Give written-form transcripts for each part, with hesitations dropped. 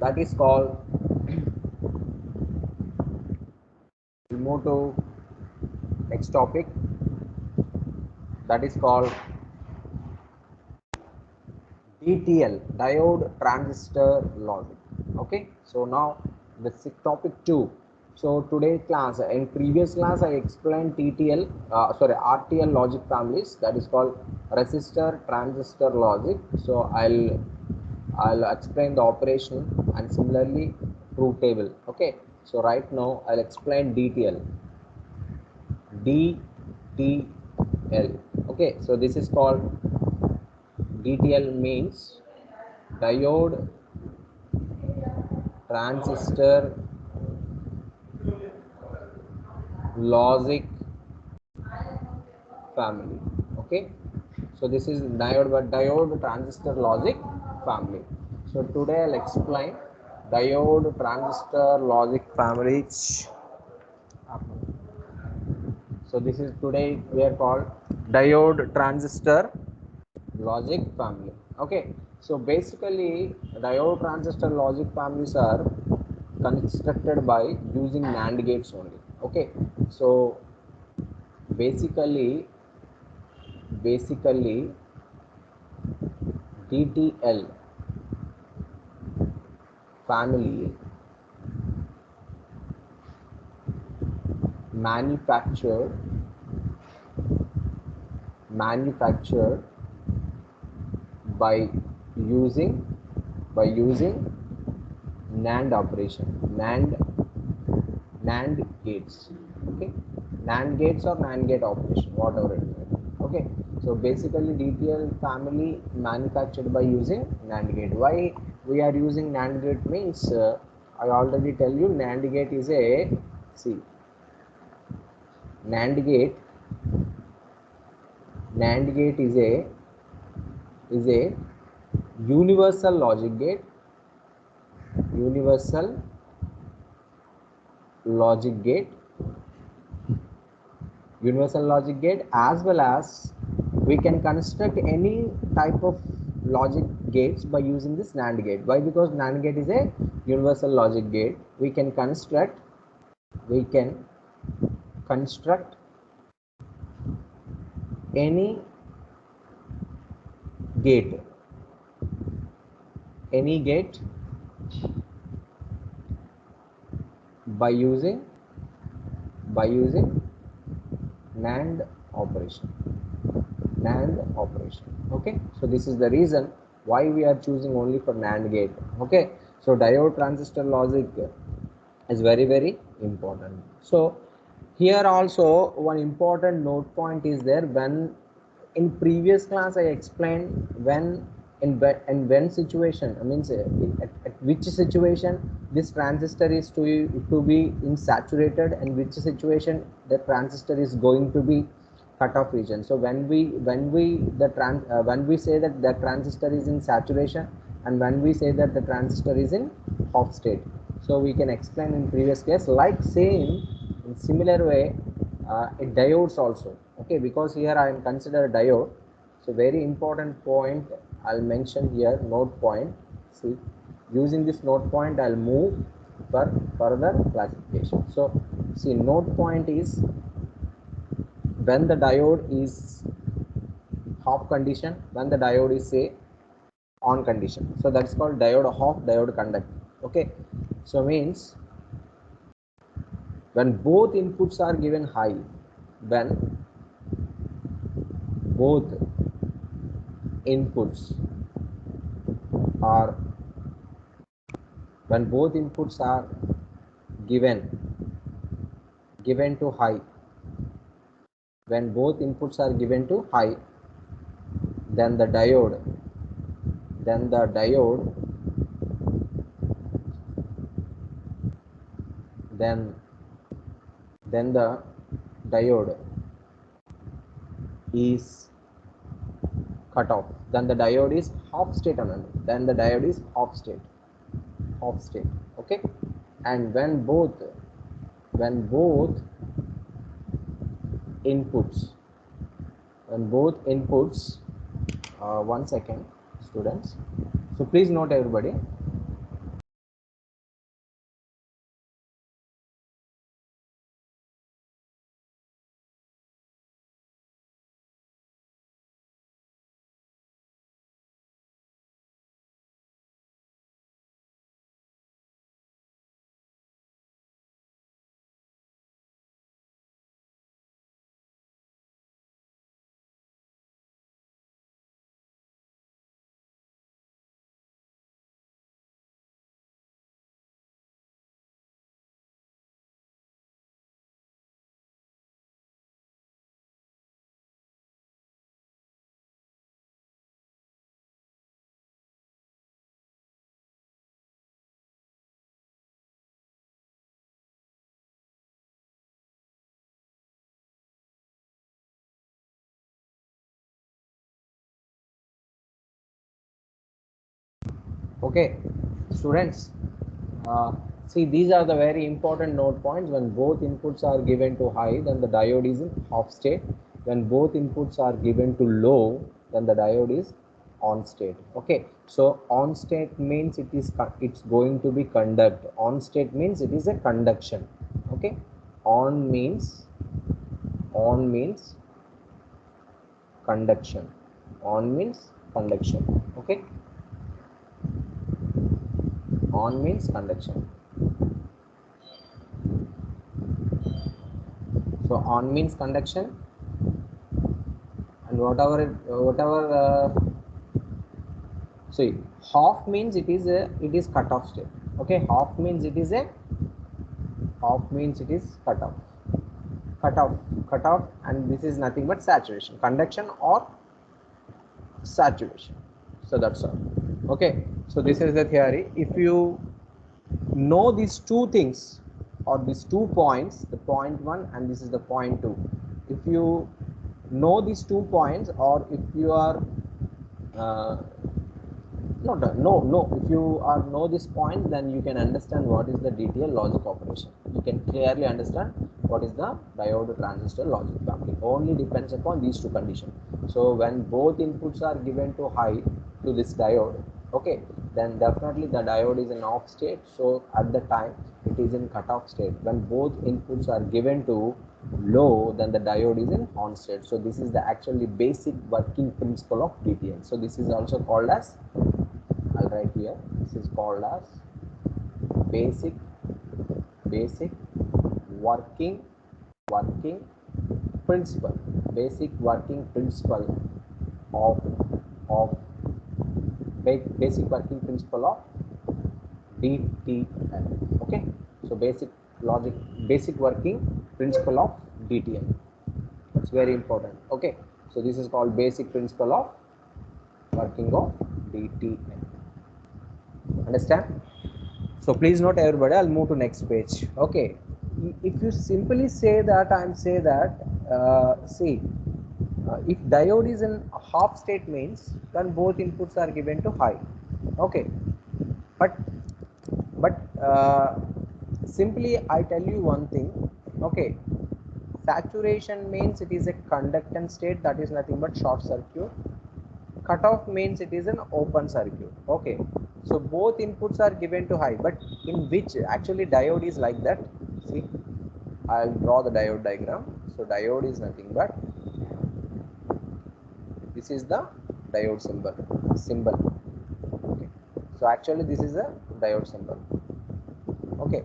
that is called, we'll move to next topic, that is called DTL, diode transistor logic. Okay, so now the topic 2. So today class, in previous class I explained RTL logic families, that is called resistor transistor logic. So I'll explain the operation and similarly truth table. Okay, so right now I'll explain DTL. DTL. Okay, so this is called DTL means diode transistor logic family. Okay, so this is diode transistor logic family. So today I'll explain diode transistor logic family. So this is today we are called diode transistor logic family. Okay, so basically diode transistor logic families are constructed by using NAND gates only. Okay, so basically DTL family manufactured by using NAND operation, NAND gates. Okay, NAND gates or NAND gate operation, whatever it is. Okay, so basically DTL family manufactured by using NAND gate. Why we are using NAND gate means, I already tell you, NAND gate is a NAND gate is a universal logic gate, as well as we can construct any type of logic gates by using this NAND gate. Why? Because NAND gate is a universal logic gate. We can construct any gate by using NAND operation. Okay, so this is the reason why we are choosing only for NAND gate. Okay, so diode transistor logic is very important. So here also one important note point is there. When in previous class I explained when when situation, I mean at which situation this transistor is to be in saturated and which situation the transistor is going to be cut off region. So when we say that the transistor is in saturation and when we say that the transistor is in off state, so we can explain in previous case like same in similar way diodes also. Okay, because here I am consider diode, so very important point I'll mention here, note point. See, using this note point I'll move for further classification. So see, note point is when the diode is off condition, when the diode is say on condition, so that's called diode off, diode conduct. Okay, so means when both inputs are given high, when both inputs are given to high, when both inputs are given to high, then the diode then the diode is cut off, then the diode is off state anand, then the diode is off state. Okay, and when both inputs one second students, so please note everybody, Okay, students, see, these are the very important note points. When both inputs are given to high, then the diode is in off state. When both inputs are given to low, then the diode is on state. Okay, so on state means it's going to be conduct. On state means it is a conduction. Okay, on means conduction. On means conduction. Okay, on means conduction. So on means conduction, and whatever see, half means it is cut off state. Okay, half means it is cut off cut off, and this is nothing but saturation, conduction or saturation. So that's all. Okay, so this is the theory. If you know these two things, or these 2 points, the point 1 and this is the point 2, if you know these 2 points, or if you are uh, no, if you are know this point, then you can understand what is the DTL logic operation. You can clearly understand what is the diode transistor logic family. Only depends upon these two conditions. So when both inputs are given to high to this diode, okay, then definitely the diode is in off state. So at the time it is in cutoff state. When both inputs are given to low, then the diode is in on state. So this is the actually basic working principle of DTL. So this is also called as, I'll write here, this is called as basic working principle, basic working principle of basic working principle of DTL. Okay, so basic working principle of DTL. It's very important. Okay, so this is called basic principle of working of DTL. Understand? So please note everybody, I'll move to next page. Okay, if you simply say that, see, if diode is in half state means, then both inputs are given to high. Okay, but simply I tell you one thing. Okay, saturation means it is a conductance state, that is nothing but short circuit. Cutoff means it is an open circuit. Okay, so both inputs are given to high, but in which actually diode is like that. See, I'll draw the diode diagram. So diode is nothing but, this is the diode symbol. Okay, so actually this is a diode symbol. Okay,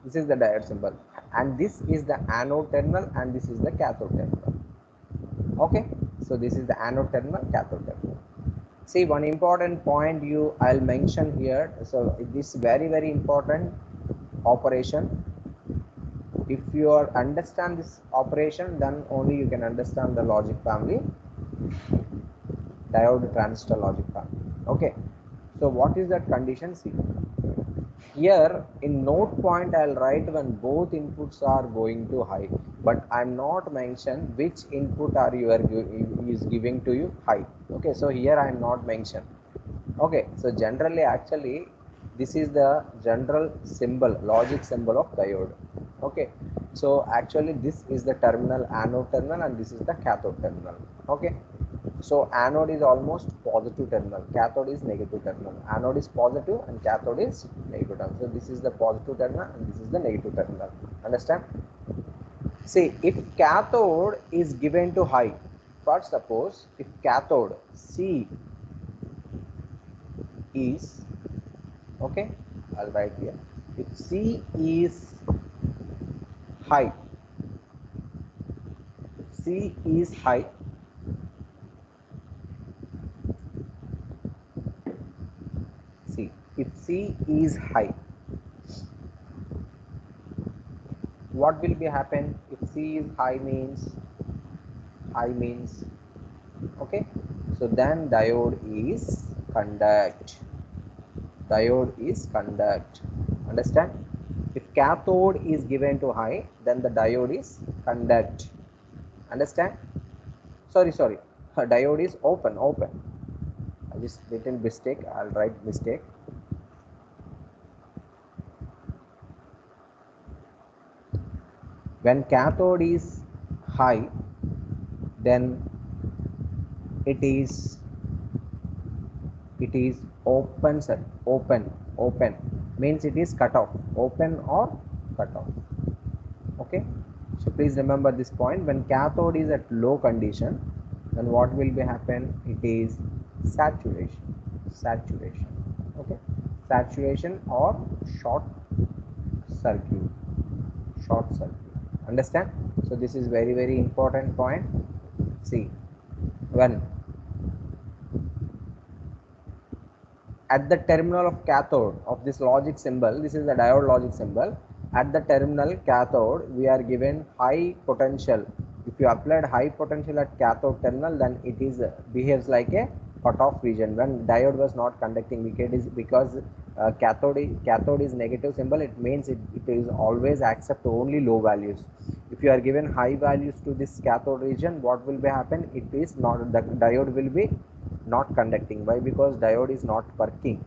this is the diode symbol, and this is the anode terminal, and this is the cathode terminal. Okay, so this is the anode terminal, cathode terminal. See, one important point I'll mention here. So this very important operation. If you understand this operation, then only you can understand the logic family, diode transistor logic family. Okay, so what is that condition? See, here in note point I'll write when both inputs are going to high, but I'm not mention which input is giving to you high. Okay, so here I'm not mention. Okay, so generally actually this is the general symbol, logic symbol of diode. Okay, so actually this is the terminal, anode terminal, and this is the cathode terminal. Okay, so anode is almost positive terminal, cathode is negative terminal. Anode is positive and cathode is negative terminal. So this is the positive terminal and this is the negative terminal. Understand? See, if cathode is given to high, first suppose if cathode C is, okay, I'll write here, if C is high, C is high, see, if C is high, what will be happen? If C is high means, okay, so then diode is conduct. Understand? If cathode is given to high, then the diode is conduct. Understand? Sorry, diode is open. I just written mistake, I'll write mistake. When cathode is high, then it is open, sir. Open means it is cut off, open or cut off. Okay, so please remember this point. When cathode is at low condition, then what will be happen? It is saturation. Okay, saturation or short circuit. Understand? So this is very important point. See, when at the terminal of cathode of this logic symbol, this is the diode logic symbol. At the terminal cathode, we are given high potential. If you applied high potential at cathode terminal, then it is behaves like a cut-off region. When diode was not conducting, because cathode is negative symbol. It means it is always accept only low values. If you are given high values to this cathode region, what will be happen? It is not, the diode will be not conducting. Why? Because diode is not working.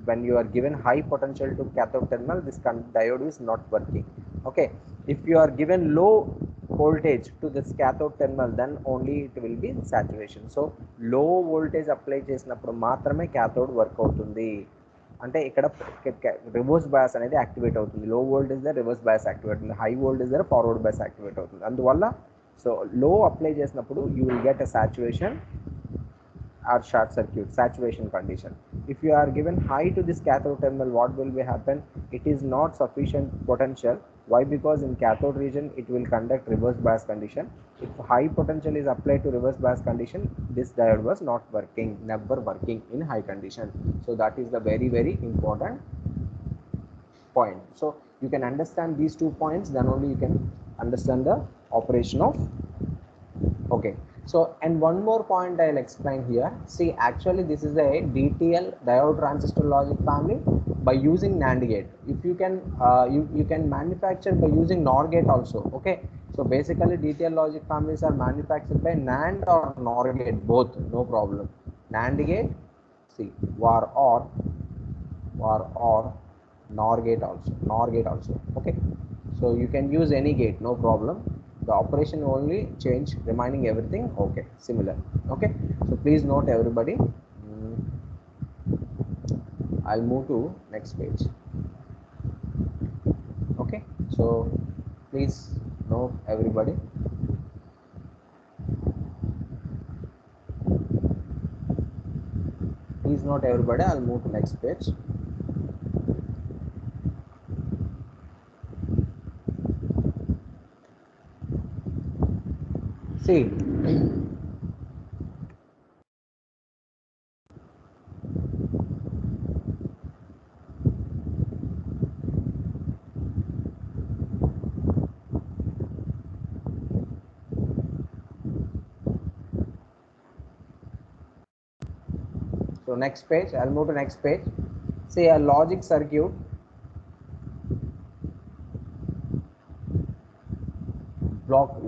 When you are given high potential to cathode terminal, this diode is not working. Okay, if you are given low voltage to this cathode terminal, then only it will be saturation. So low voltage apply చేసినప్పుడు మాత్రమే cathode work అవుతుంది. అంటే ఇక్కడ reverse bias అనేది activate అవుతుంది. లో voltage దగ్గర reverse bias activate అవుతుంది, హై వోల్టేజ్ దగ్గర ఫార్వర్డ్ బయాస్ యాక్టివేట్ అవుతుంది. అందువల్ల సో లో అప్లై చేసినప్పుడు you will get a saturation or short circuit, saturation condition. If you are given high to this cathode terminal, what will be happen? It is not sufficient potential. Why? Because in cathode region it will conduct reverse bias condition. If high potential is applied to reverse bias condition, this diode was not working, never working in high condition. So that is the very important point. So you can understand these 2 points, then only you can understand the operation of. Okay, so and one more point I'll explain here. See, actually this is a DTL, diode transistor logic family, by using NAND gate. If you can you can manufacture by using NOR gate also. Okay, so basically DTL logic families are manufactured by NAND or NOR gate, both, no problem. NAND gate, see, war or NOR gate also. Okay, so you can use any gate, no problem. The operation only change, remaining everything okay, similar. Okay, so please note everybody. I'll move to next page. Okay, so please note everybody. I'll move to next page. See, so next page, I'll move to next page. See, a logic circuit,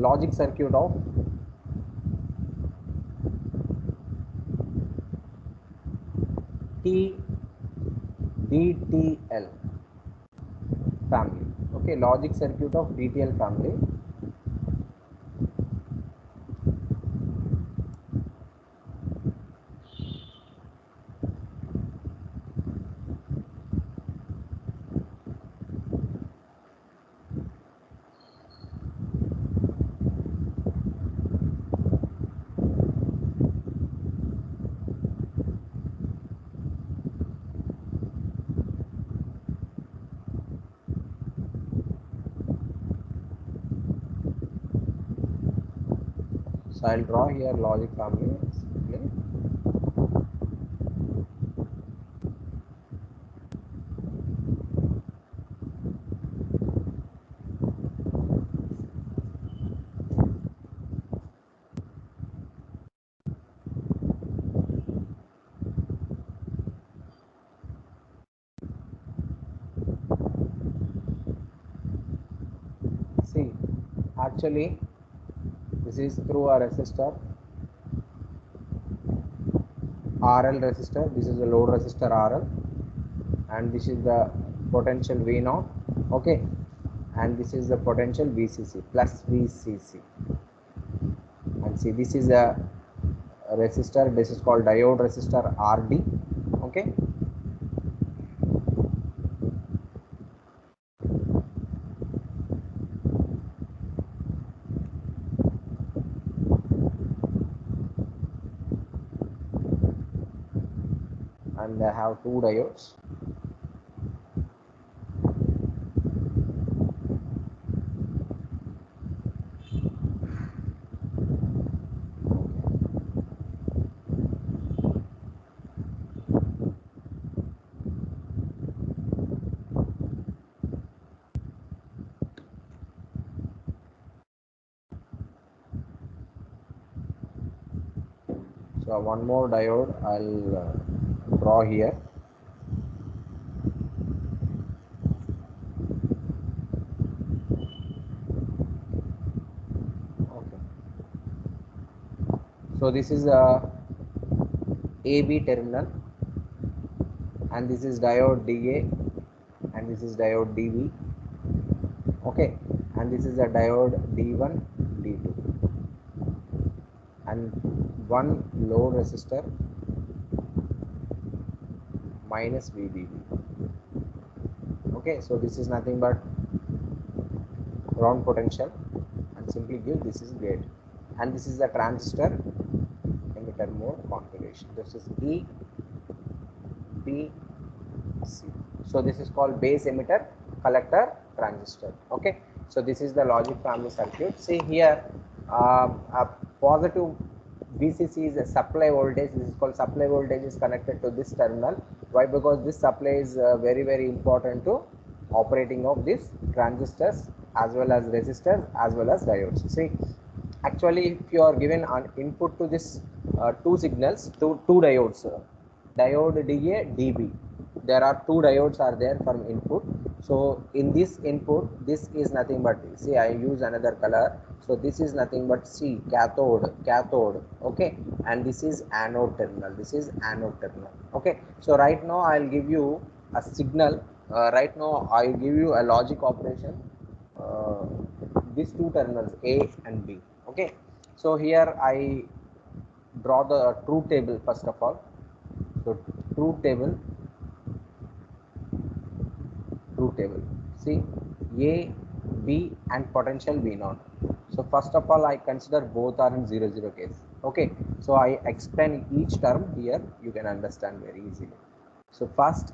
logic circuit of DTL family. Okay, logic circuit of DTL family. So I'll draw here logic family. See, actually this is through a resistor. RL resistor, this is the load resistor RL, and this is the potential V0, okay, and this is the potential VCC plus VCC. And see, this is a resistor, this is called diode resistor RD, okay. And I have two diodes. So one more diode I'll draw here. Okay. So this is a AB terminal, and this is diode DA, and this is diode DB, okay, and this is a diode D1, D2, and one load resistor minus VDB. Okay, so this is nothing but ground potential, and simply give this is gate, and this is the transistor emitter mode configuration. This is E, B, C. So this is called base emitter collector transistor. Okay, so this is the logic family circuit. See here, a positive VCC is a supply voltage. This is called supply voltage is connected to this terminal. Why? Because this supply is very important to operating of these transistors as well as resistors as well as diodes. See, actually, if you are given an input to this two signals, two diodes, diode DA, DB. There are two diodes are there from input. So in this input, this is nothing but, see, I use another color. So this is nothing but C, cathode, okay, and this is anode terminal. This is anode terminal. Okay. So right now I'll give you a signal. Right now I'll give you a logic operation. These two terminals A and B. Okay. So here I draw the truth table first of all. So truth table. See, A, B and potential V0. So first of all, I consider both are in 0, 0 case. Okay. So I explain each term here. You can understand very easily. So first,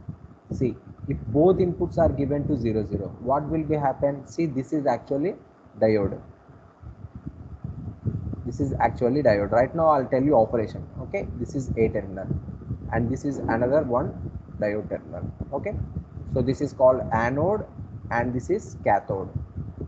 see, if both inputs are given to 0, 0, what will be happen? See, this is actually diode. This is actually diode. Right now, I'll tell you operation. Okay. This is A terminal, and this is another one diode terminal. Okay. So this is called anode, and this is cathode.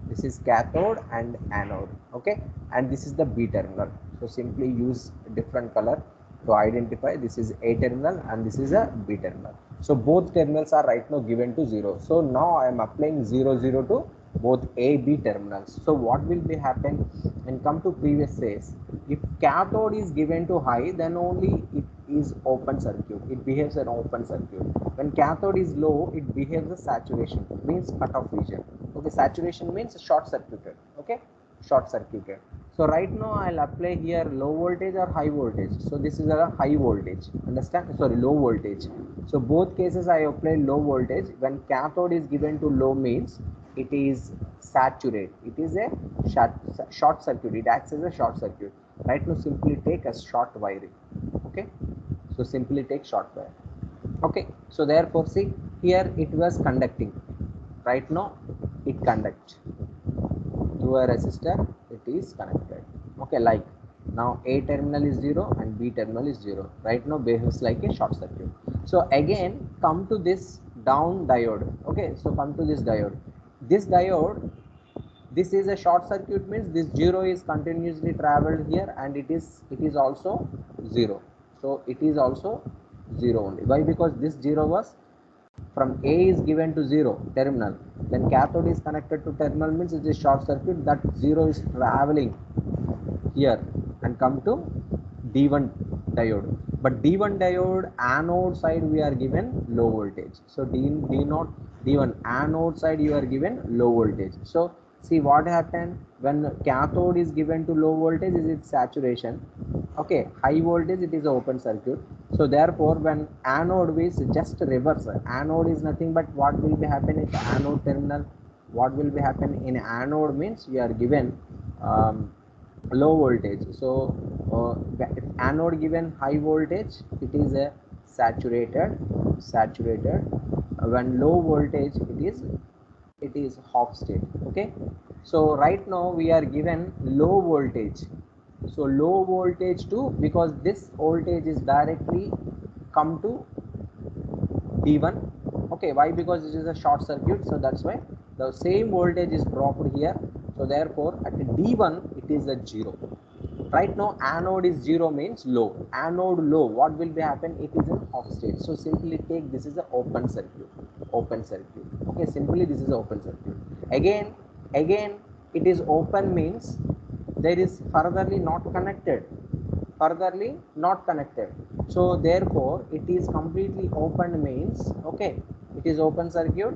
This is cathode and anode. Okay, and this is the B terminal. So simply use different color to identify. This is A terminal and this is a B terminal. So both terminals are right now given to 0. So now I am applying 0, 0 to both A, B terminals. So what will be happen when come to previous phase? If cathode is given to high, then only it is open circuit. It behaves an open circuit. When cathode is low, it behaves as saturation, means cutoff region. Okay, saturation means short circuited. Okay, short circuited. So right now I'll apply here low voltage or high voltage. So this is a high voltage. Understand? Sorry, low voltage. So both cases I apply low voltage. When cathode is given to low means it is saturate. It is a short circuit. It acts as a short circuit. Right now simply take a short wiring. Okay. So simply take short wire. Okay. So therefore see here it was conducting. Right now it conducts through a resistor. It is connected. Okay. Like now A terminal is 0 and B terminal is 0. Right now behaves like a short circuit. So again come to this down diode. Okay. So come to this diode. This diode, this is a short circuit means this 0 is continuously traveled here and it is also 0. So it is also 0 only. Why? Because this 0 was from A is given to 0 terminal, then cathode is connected to terminal means it is short circuit. That 0 is traveling here and come to D1 diode. but D1 diode anode side we are given low voltage. So D1 anode side you are given low voltage. So see what happened when cathode is given to low voltage is its saturation. Okay, high voltage it is open circuit. So therefore when anode is just reverse, anode is nothing but what will be happen in anode terminal. What will be happen in anode means we are given low voltage. So if anode given high voltage it is a saturated. When low voltage it is half state. Okay, so right now we are given low voltage. So low voltage too, because this voltage is directly come to D1. Okay, why? Because it is a short circuit, so that's why the same voltage is dropped here. So therefore at D1 it is a 0. Right now anode is 0 means low. Anode low, what will be happen? It is in off state. So simply take this is a open circuit. Okay, simply this is a open circuit. Again it is open means there is furtherly not connected. So therefore it is completely open means, okay, it is open circuit.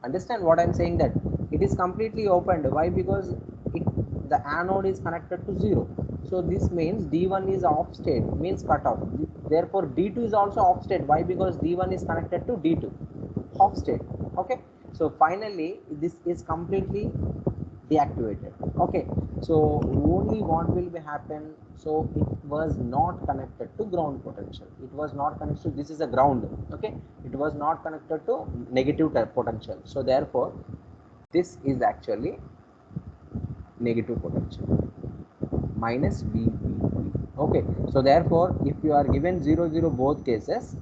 Understand what I'm saying, that it is completely opened. Why? Because the anode is connected to 0. So this means D1 is off state, means cut off. Therefore D2 is also off state. Why? Because D1 is connected to D2, off state. Okay, so finally this is completely deactivated. Okay, so only what will be happen, so it was not connected to ground potential. It was not connected to, this is a ground. Okay, it was not connected to negative potential. So therefore this is actually negative potential, minus VBB. Okay, so therefore if you are given 0 0 both cases,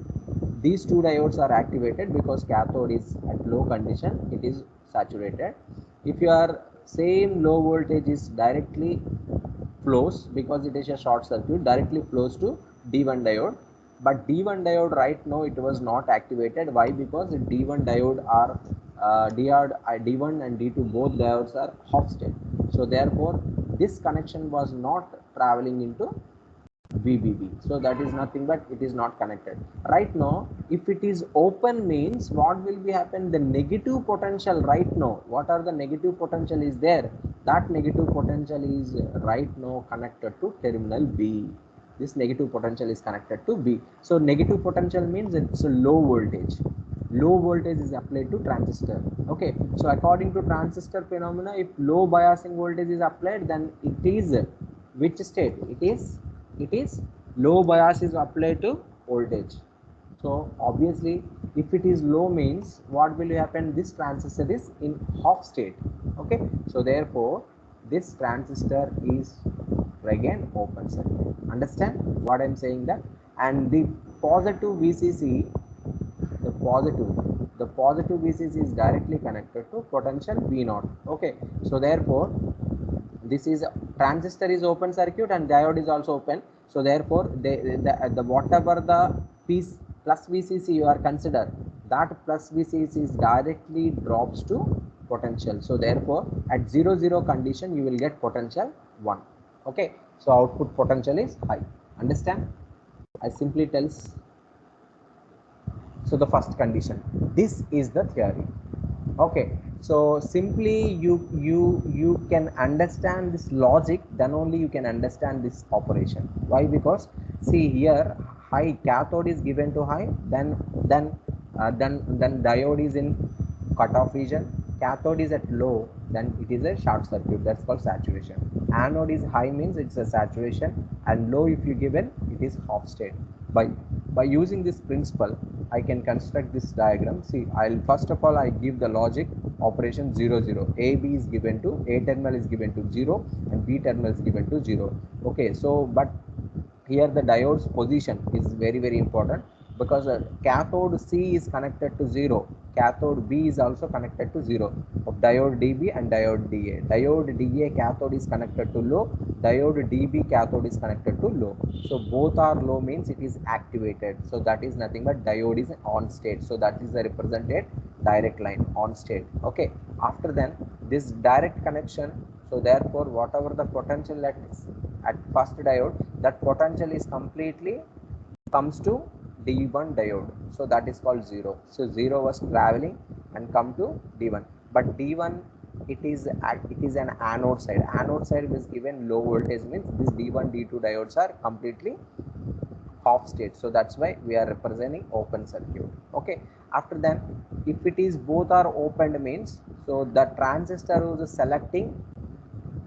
these two diodes are activated because cathode is at low condition, it is saturated. If your same low voltage is directly flows, because it is a short circuit, directly flows to D1 diode, but D1 diode right now it was not activated. Why? Because D1 diode are D1 and D2 both diodes are half state. So therefore this connection was not traveling into VBB. So that is nothing but it is not connected. Right now if it is open means what will be happen? The negative potential right now, what are the negative potential is there? That negative potential is right now connected to terminal B. This negative potential is connected to B. So negative potential means it's a low voltage. Low voltage is applied to transistor. Okay, so according to transistor phenomena, if low biasing voltage is applied, then it is which state? It is low bias is applied to voltage. So obviously if it is low means what will happen? This transistor is in half state. Okay, so therefore this transistor is again open circuit. Understand what I'm saying? That, and the positive VCC, the positive VCC is directly connected to potential V0. Okay, so therefore this is transistor is open circuit and diode is also open. So therefore the whatever the piece plus VCC you are consider, that plus VCC is directly drops to potential. So therefore at 0 0 condition you will get potential 1. Okay, so output potential is high. Understand? I simply tells. So the first condition, this is the theory. Okay, so simply you can understand this logic, then only you can understand this operation. Why? Because see here, high cathode is given to high, then diode is in cutoff region, cathode is at low, then it is a short circuit, that's called saturation. Anode is high means it's a saturation, and low if you given it is half state. By using this principle I can construct this diagram. See, I'll first of all I give the logic operation 0 0. AB is given to, A terminal is given to 0 and B terminal is given to 0. Okay, so but here the diode's position is very important, because cathode C is connected to 0, cathode B is also connected to 0 of diode DB and diode DA. Diode DA cathode is connected to low, diode DB cathode is connected to low. So both are low means it is activated. So that is nothing but diode is on state. So that is the represented direct line on state. Okay, after then this direct connection, so therefore whatever the potential at first diode, that potential is completely comes to D1 diode, so that is called 0. So 0 was traveling and come to D1, but D1 it is an anode side. Anode side is given low voltage, means this D1 D2 diodes are completely off state, so that's why we are representing open circuit. Okay, after that, if it is both are opened means, so the transistor is selecting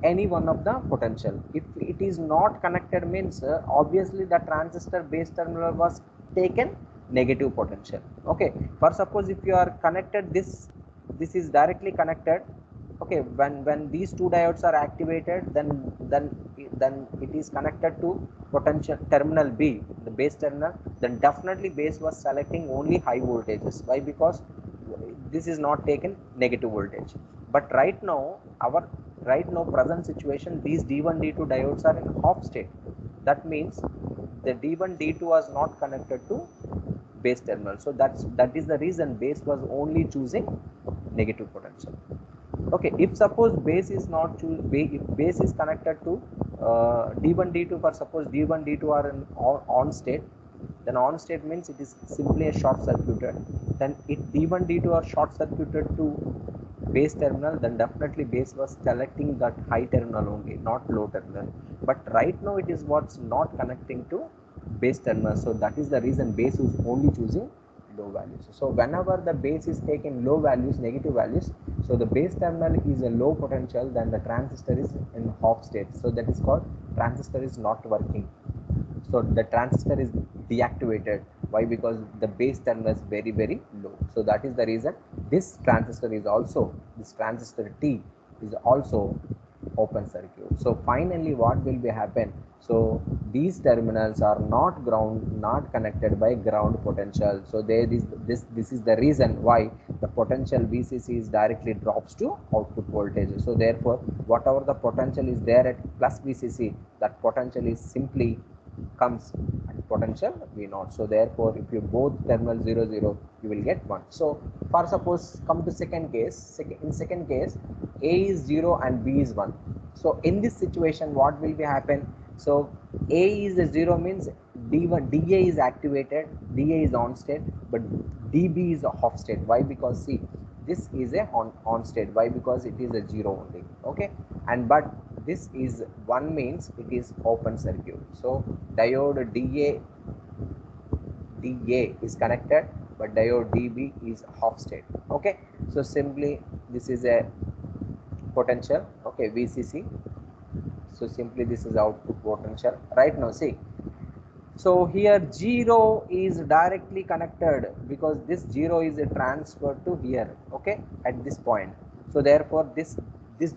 any one of the potential. If it is not connected means, obviously the transistor base terminal was taken negative potential. Okay, for suppose if you are connected, this is directly connected. Okay, when these two diodes are activated, then it is connected to potential terminal B, the base terminal, then definitely base was selecting only high voltages. Why? Because this is not taken negative voltage. But right now present situation, these D1 D2 diodes are in off state. That means the D1 D2 was not connected to base terminal, so that is the reason base was only choosing negative potential. Okay, if suppose base is not choose, if base is connected to D1 D2, for suppose D1 D2 are in on state, then on state means it is simply a short circuited. Then if D1 D2 are short circuited to base terminal, then definitely base was selecting that high terminal only, not low terminal. But right now it is what's not connecting to base terminal, so that is the reason base is only choosing low values. So whenever the base is taking low values, negative values, so the base terminal is a low potential, then the transistor is in off state, so that is called transistor is not working. So the transistor is deactivated. Why? Because the base terminal is very low. So that is the reason this transistor is also, this transistor T is also open circuit. So finally what will be happen? So these terminals are not not connected by ground potential. So there is this is the reason why the potential VCC is directly drops to output voltage. So therefore whatever the potential is there at plus VCC, that potential is simply comes at potential V0. So therefore if you both terminal 0 0, you will get 1. So for suppose come to second case, in second case A is 0 and B is 1. So in this situation what will be happen? So A is a 0 means D1 DA is activated, DA is on state, but DB is off state. Why? Because see, this is a on state. Why? Because it is a 0 only. Okay, and but this is 1 means it is open circuit. So diode DA is connected, but diode DB is off state. Okay, so simply this is a potential. Okay, VCC. So simply this is output potential. Right now see, so here 0 is directly connected because this 0 is a transfer to here. Okay, at this point. So therefore this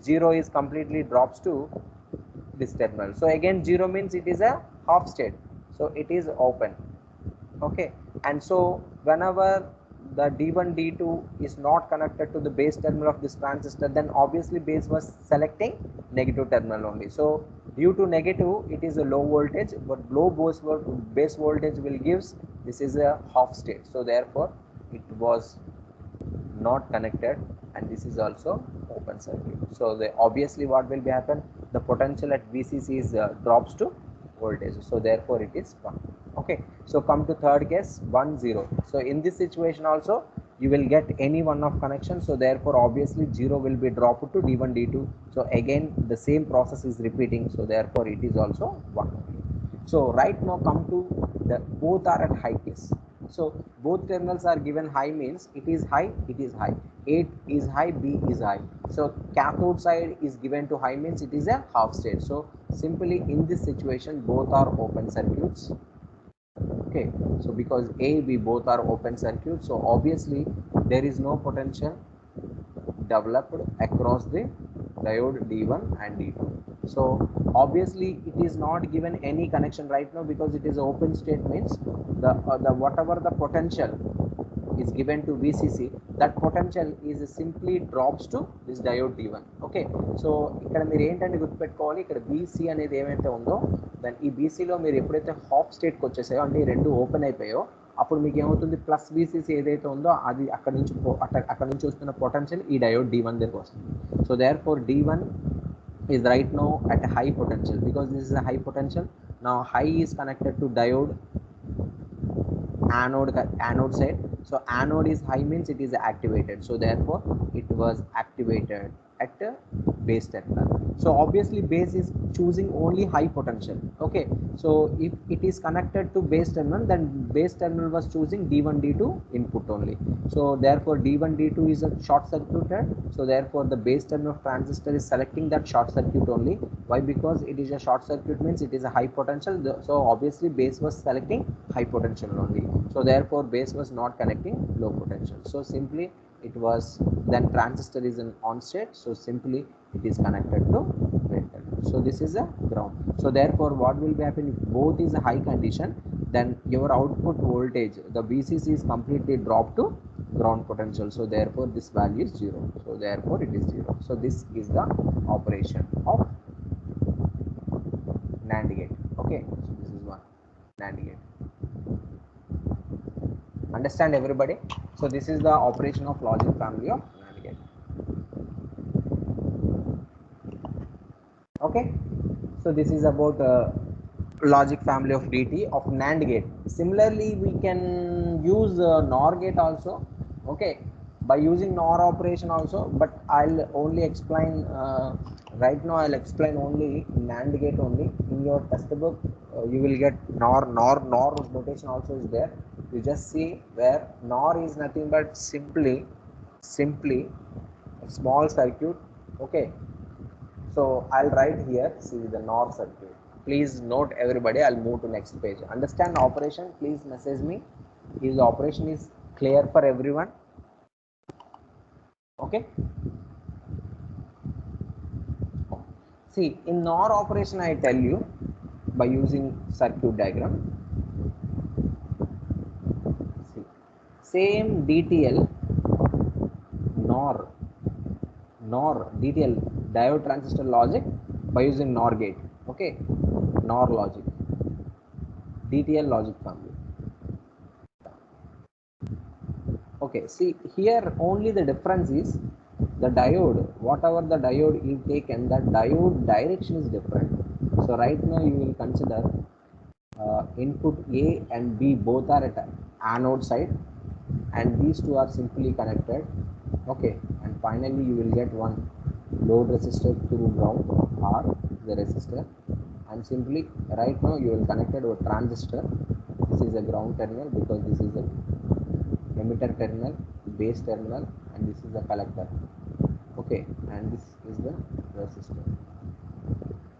0 is completely drops to this terminal. So again 0 means it is a half state, so it is open. Okay, and so whenever the D1 D2 is not connected to the base terminal of this transistor, then obviously base was selecting negative terminal only. So due to negative, it is a low voltage, but low base voltage will gives this is a half state. So therefore it was not connected, and this is also open circuit. So the obviously what will be happen, the potential at VCC is drops to voltage, so therefore it is 1. Okay, so come to third case 1 0. So in this situation also you will get any one of connection, so therefore obviously 0 will be dropped to D1 D2. So again the same process is repeating, so therefore it is also 1. So right now come to the both are at high case. So both terminals are given high means it is high, it is high. A is high, B is high. So cathode side is given to high means it is a half state. So simply in this situation both are open circuits. Okay, so because A, B both are open circuits, so obviously there is no potential developed across the diode D1 and D2. So obviously it is not given any connection right now because it is open state means the whatever the potential is given to VCC, that potential is simply drops to this diode D1. Okay, so ఇక్కడ మీరు ఏంటంటే గుర్తుపెట్టుకోవాలి, ఇక్కడ BC అనేది ఏమైతే ఉందో దాని ఈ BCలో మీరు ఎప్పుడైతే హాఫ్ స్టేట్కి వచ్చేసాయో అంటే ఈ రెండు ఓపెన్ అయిపోయాయో అప్పుడు మీకు ఏమవుతుంది, ప్లస్ VCC ఏదైతే ఉందో అది అక్కడ నుంచి వస్తున్న పొటెన్షియల్ ఈ డయోడ్ D1 దగ్గరికి వస్తుంది. So therefore D1 is right now at a high potential because this is a high potential. Now high is connected to diode anode side. So anode is high means it is activated, so therefore it was activated at the base terminal. So obviously base is choosing only high potential. Okay, so if it is connected to base terminal, then base terminal was choosing D1 D2 input only. So therefore D1 D2 is a short circuited, so therefore the base terminal of transistor is selecting that short circuit only. Why? Because it is a short circuit means it is a high potential, so obviously base was selecting high potential only, so therefore base was not connecting low potential. So simply it was, then transistor is in on state, so simply it is connected to base terminal. So this is a ground. So therefore what will be happen, if both is a high condition, then your output voltage, the VCC, is completely dropped to ground potential, so therefore this value is 0, so therefore it is 0. So this is the operation of NAND gate. Okay, so this is one NAND gate. Understand everybody? So this is the operation of logic family of NAND gate. Okay, so this is about logic family of DT of NAND gate. Similarly, we can use NOR gate also. Okay, by using NOR operation also, but I'll only explain right now. I'll explain only NAND gate only. In your textbook, you will get NOR notation also is there. You just see where NOR is nothing but simply a small circuit. Okay, so I'll write here, see the NOR circuit. Please note everybody, I'll move to next page. Understand operation, please message me if the operation is clear for everyone. Okay. See, in NOR operation I tell you, by using circuit diagram. See, same DTL, NOR DTL, diode transistor logic, by using NOR gate. Okay, NOR logic, DTL logic family. Okay, see here only the difference is the diode, whatever the diode you taken, that diode direction is different. So right now you will consider input A and B both are at anode side, and these two are simply connected. Okay, and finally you will get one load resistor through ground, R the resistor, and simply right now you will connect it to a transistor. This is a ground terminal because this is a emitter terminal, base terminal, and this is the collector. Okay, and this is the resistor,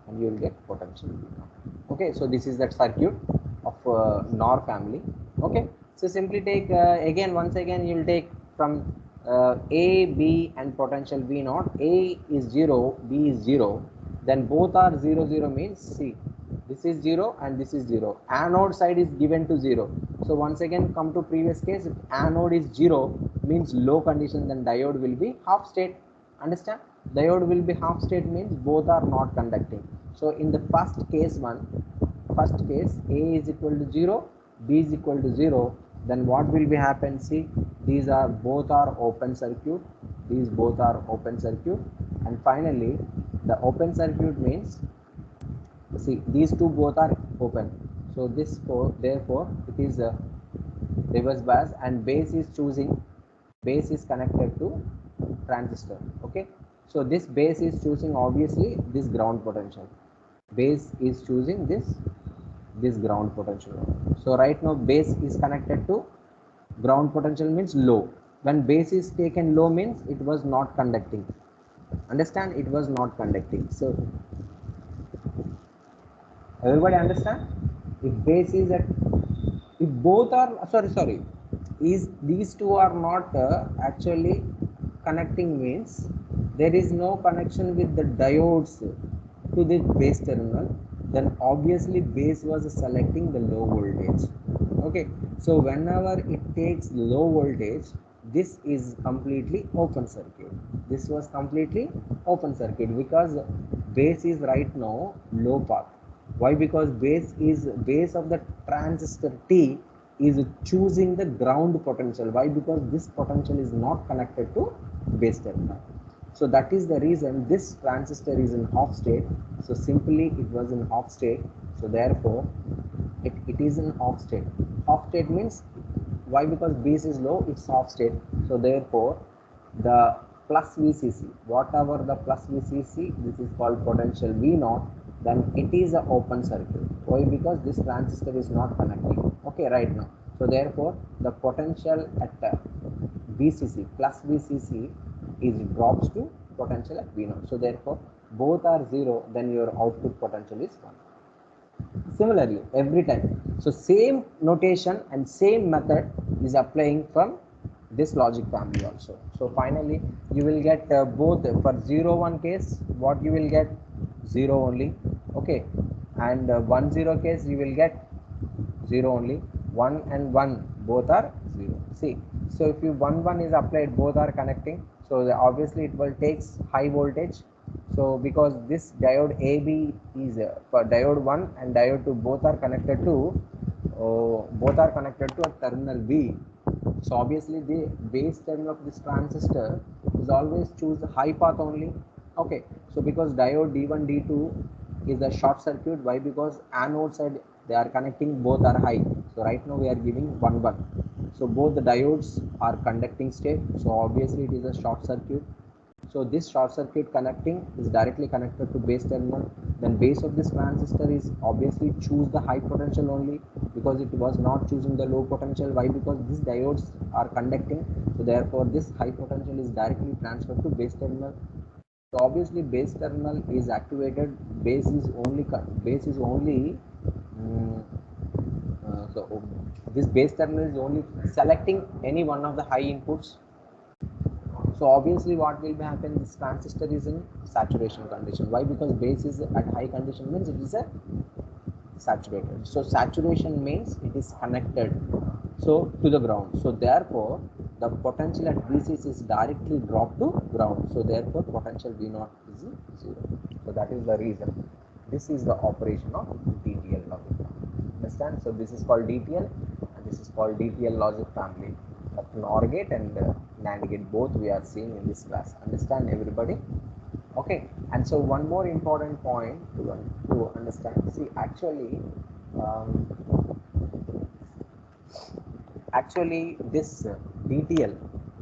and you will get potential. Okay, so this is that circuit of NOR family. Okay, so simply take again, once again you will take from A, B and potential V naught. A is 0, B is 0, then both are 0 0 means, see, this is 0 and this is 0. Anode side is given to 0. So once again come to previous case, if anode is 0 means low condition, then diode will be half state. Understand? Diode will be half state means both are not conducting. So in the first case A is equal to 0, B is equal to 0, then what will be happen? See, these are both are open circuit, these both are open circuit, and finally the open circuit means, see, these two both are open, so this therefore it is a reverse bias, and base is connected to transistor. Okay, so this base is choosing obviously this ground potential, base is choosing this ground potential. So right now base is connected to ground potential means low. When base is taken low means it was not conducting. Understand? It was not conducting. So everybody understand? If base is at, if both are sorry, is these two are not actually connecting means there is no connection with the diodes to the base terminal, then obviously base was selecting the low voltage. Okay, so whenever it takes low voltage, this is completely open circuit. This was completely open circuit because base is right now low path. Why? Because base of the transistor T is choosing the ground potential. Why? Because this potential is not connected to base terminal. So that is the reason this transistor is in half state. So simply it was in half state. So therefore it is in half state. Half state means Why? Because base is low, it's off state. So therefore the plus VCC, whatever the plus VCC, this is called potential V0, then it is an open circuit. Why? Because this transistor is not connecting, okay, right now. So therefore the potential at VCC plus VCC is drops to potential at V0. So therefore both are 0, then your output potential is 1. Similarly, every time. So same notation and same method is applying from this logic family also. So finally, you will get both for 0 1 case, what you will get 0 only, okay, and 1 0 case you will get 0 only. 1 and 1 both are 0. See, so if you 1 1 is applied, both are connecting. So obviously it will takes high voltage. So because this diode AB is for diode 1 and diode 2 both are connected to a terminal B. So obviously the base terminal of this transistor is always choose high path only. Okay, so because diode D1 D2 is a short circuit. Why? Because anode side they are connecting, both are high. So right now we are giving 1 1. So both the diodes are conducting state. So obviously it is a short circuit. So this short circuit connecting is directly connected to base terminal. Then base of this transistor is obviously choose the high potential only, because it was not choosing the low potential. Why? Because these diodes are conducting. So therefore this high potential is directly transferred to base terminal. So obviously base terminal is activated. Base is only so this base terminal is only selecting any one of the high inputs. So obviously what will be happen, this transistor is in saturation condition. Why? Because base is at high condition, means it is a saturated. So saturation means it is connected so to the ground. So therefore the potential at VCC is directly dropped to ground. So therefore potential V0 is 0. So that is the reason. This is the operation of DTL logic. Understand? So this is called DTL and this is called DTL logic family. NOR gate and NAND gate, both we are seeing in this class. Understand everybody? Okay. And so one more important point to understand. See, actually this DTL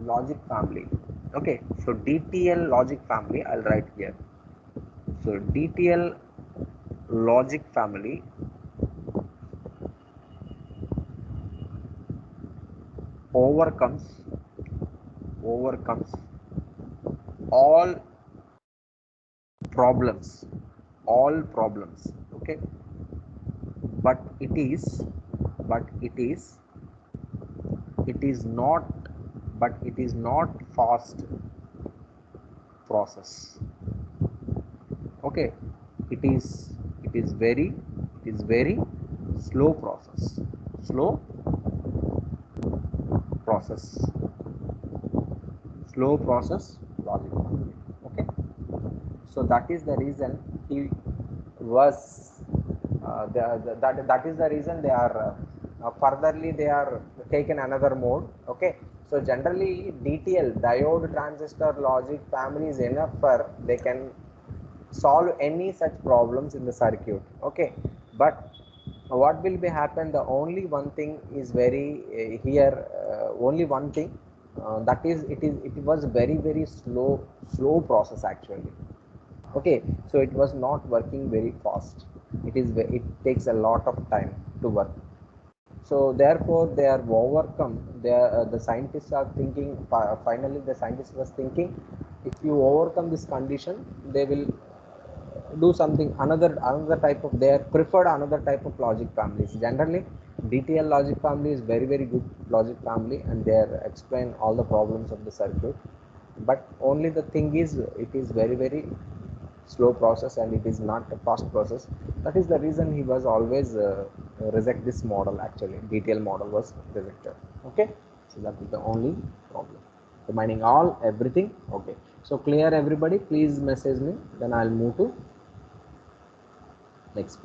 logic family. Okay. So DTL logic family, I'll write here. So DTL logic family overcomes all problems, okay, but it is not fast process. Okay, it is very slow process, slow process logic. Okay, so that is the reason he was that is the reason they are furtherly they are taken another mode. Okay, so generally DTL, diode transistor logic family, is enough for they can solve any such problems in the circuit. Okay, but what will be happen, the only one thing is very here only one thing, that is it was very slow process actually. Okay, so it was not working very fast. It takes a lot of time to work. So therefore they are overcome. The scientists are thinking, finally the scientist was thinking, if you overcome this condition, they will do something another type of their preferred another type of logic families. Generally DTL logic family is very good logic family, and they are explain all the problems of the circuit. But only the thing is, it is very slow process and it is not a fast process. That is the reason he was always reject this model. Actually DTL model was rejected. Okay, so that is the only problem. Remaining all everything okay. So clear everybody? Please message me, then I'll move to next page.